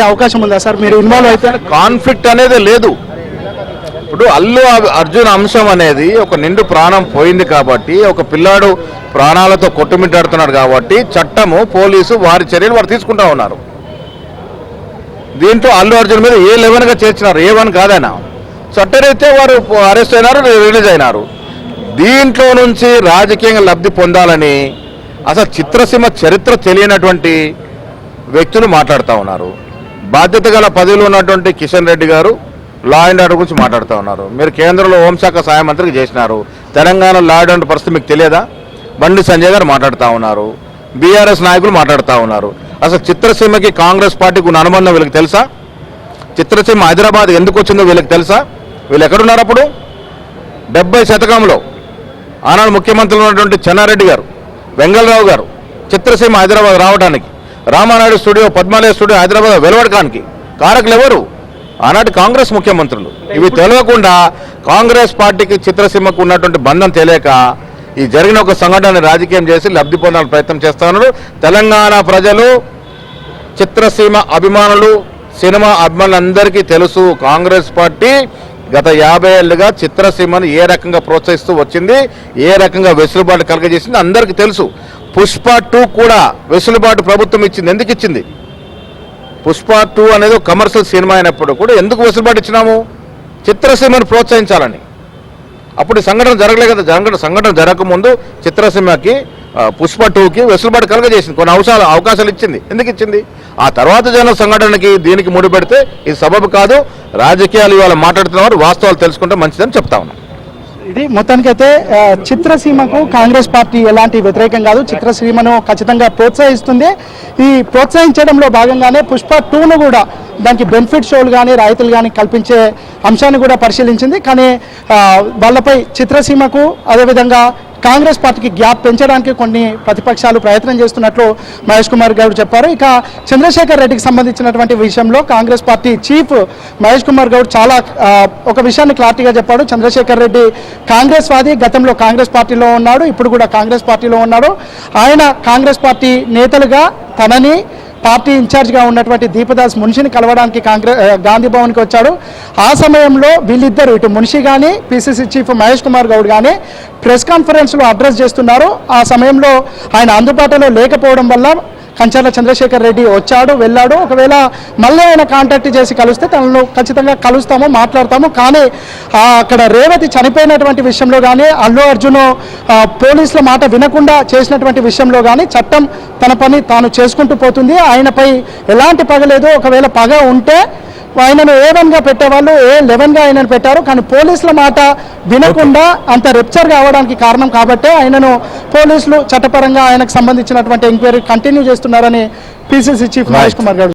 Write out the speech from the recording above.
అవకాశం ఉందా సార్? మీరు ఇన్వాల్వ్ అయితే కాన్ఫ్లిక్ట్ అనేది లేదు. ఇప్పుడు అల్లు అర్జున్ అంశం అనేది ఒక నిండు ప్రాణం పోయింది కాబట్టి, ఒక పిల్లాడు ప్రాణాలతో కొట్టుమిట్టాడుతున్నాడు కాబట్టి చట్టము పోలీసు వారి చర్యలు వారు తీసుకుంటా ఉన్నారు. దీంట్లో అల్లు అర్జున్ మీద A11గా చేర్చినారు, A1 కాదైనా. చట్టరీత్యా వారు అరెస్ట్ అయినారు, రిలీజ్ అయినారు. దీంట్లో నుంచి రాజకీయంగా లబ్ధి పొందాలని అసలు చిత్రసీమ చరిత్ర తెలియనటువంటి వ్యక్తులు మాట్లాడుతూ ఉన్నారు. బాధ్యత గల పదవిలో ఉన్నటువంటి కిషన్ రెడ్డి గారు లా అండ్ ఆర్డర్ గురించి మాట్లాడుతూ ఉన్నారు. మీరు కేంద్రంలో హోంశాఖ సహాయ మంత్రికి చేసినారు. తెలంగాణ లా అండ్ ఆర్డర్ పరిస్థితి మీకు తెలియదా? బండి సంజయ్ గారు మాట్లాడుతూ ఉన్నారు, బీఆర్ఎస్ నాయకులు మాట్లాడుతూ ఉన్నారు. అసలు చిత్రసీమకి కాంగ్రెస్ పార్టీకి ఉన్న అనుబంధం వీళ్ళకి తెలుసా? చిత్రసీమ హైదరాబాద్ ఎందుకు వచ్చిందో వీళ్ళకి తెలుసా? వీళ్ళు ఎక్కడున్నారు? అప్పుడు 70 శతకంలో ఆనాడు ముఖ్యమంత్రులు ఉన్నటువంటి చెన్నారెడ్డి గారు, వెంగళరావు గారు చిత్రసీమ హైదరాబాద్ రావడానికి, రామానాయుడు స్టూడియో, పద్మాలయ స్టూడియో హైదరాబాద్ వెలువడడానికి కారకులు ఎవరు? ఆనాటి కాంగ్రెస్ ముఖ్యమంత్రులు. ఇవి తెలియకుండా కాంగ్రెస్ పార్టీకి చిత్రసీమకు ఉన్నటువంటి బంధం తెలియక ఈ జరిగిన ఒక సంఘటన రాజకీయం చేసి లబ్ధి పొందాలని ప్రయత్నం చేస్తా ఉన్నారు. తెలంగాణ ప్రజలు, చిత్రసీమ అభిమానులు, సినిమా అభిమానులందరికీ తెలుసు కాంగ్రెస్ పార్టీ గత 50 ఏళ్లుగా చిత్రసీమను ఏ రకంగా ప్రోత్సహిస్తూ వచ్చింది, ఏ రకంగా వెసులుబాటు కలగజేసింది అందరికీ తెలుసు. పుష్ప 2 కూడా వెసులుబాటు ప్రభుత్వం ఇచ్చింది. ఎందుకు ఇచ్చింది? పుష్ప 2 అనేది ఒక కమర్షియల్ సినిమా అయినప్పుడు కూడా ఎందుకు వెసులుబాటు ఇచ్చినాము? చిత్రసీమను ప్రోత్సహించాలని. అప్పుడు సంఘటన జరగలే కదా. సంఘటన జరగకముందు చిత్రసీమకి పుష్ప 2కి వెసులుబాటు కలగజేసింది, కొన్ని అవకాశాలు ఇచ్చింది. ఎందుకు ఇచ్చింది? ఆ తర్వాత జరిగిన సంఘటనకి దీనికి ముడిపెడితే ఇది సబబు కాదు. రాజకీయాలు ఇవాళ మాట్లాడుతున్నవారు వాస్తవాలు తెలుసుకుంటే మంచిదని చెప్తా ఉన్నాం. ఇది మొత్తానికైతే చిత్రసీమకు కాంగ్రెస్ పార్టీ ఎలాంటి వ్యతిరేకం కాదు, చిత్రసీమను ఖచ్చితంగా ప్రోత్సహిస్తుంది. ఈ ప్రోత్సహించడంలో భాగంగానే పుష్ప 2ను కూడా దానికి బెనిఫిట్ షోలు కానీ రాయితీలు కానీ కల్పించే అంశాన్ని కూడా పరిశీలించింది. కానీ వాళ్ళపై చిత్రసీమకు అదేవిధంగా కాంగ్రెస్ పార్టీకి గ్యాప్ పెంచడానికి కొన్ని ప్రతిపక్షాలు ప్రయత్నం చేస్తున్నట్లు మహేష్ కుమార్ గౌడ్ చెప్పారు. ఇక చంద్రశేఖర్ రెడ్డికి సంబంధించినటువంటి విషయంలో కాంగ్రెస్ పార్టీ చీఫ్ మహేష్ కుమార్ గౌడ్ చాలా ఒక విషయాన్ని క్లారిటీగా చెప్పాడు. చంద్రశేఖర్ రెడ్డి కాంగ్రెస్ వాది, గతంలో కాంగ్రెస్ పార్టీలో ఉన్నాడు, ఇప్పుడు కూడా కాంగ్రెస్ పార్టీలో ఉన్నాడు. ఆయన కాంగ్రెస్ పార్టీ నేతలుగా తనని పార్టీ ఇన్ఛార్జ్గా ఉన్నటువంటి దీపదాస్ మున్షిని కలవడానికి గాంధీ భవన్కి వచ్చాడు. ఆ సమయంలో వీళ్ళిద్దరూ, ఇటు మున్షి కానీ పిసిసి చీఫ్ మహేష్ కుమార్ గౌడ్ కానీ ప్రెస్ కాన్ఫరెన్స్లో అడ్రస్ చేస్తున్నారు. ఆ సమయంలో ఆయన అందుబాటులో లేకపోవడం వల్ల కంచర్ల చంద్రశేఖర్ రెడ్డి వచ్చాడు, వెళ్ళాడు. ఒకవేళ మళ్ళీ ఆయన కాంటాక్ట్ చేసి కలిస్తే తనను ఖచ్చితంగా కలుస్తాము, మాట్లాడతాము. కానీ అక్కడ రేవతి చనిపోయినటువంటి విషయంలో కానీ, అల్లు అర్జున్ పోలీసుల మాట వినకుండా చేసినటువంటి విషయంలో కానీ చట్టం తన పని తాను చేసుకుంటూ పోతుంది. ఆయనపై ఎలాంటి పగ లేదు. ఒకవేళ పగ ఉంటే ఆయనను A1గా పెట్టేవాళ్ళు A11గా ఆయనను పెట్టారు. కానీ పోలీసుల మాట వినకుండా అంత రెప్చర్ కావడానికి కారణం కాబట్టే ఆయనను పోలీసులు చట్టపరంగా ఆయనకు సంబంధించినటువంటి ఎంక్వైరీ కంటిన్యూ చేస్తున్నారని పిసిసి చీఫ్ మహేష్ కుమార్ గారు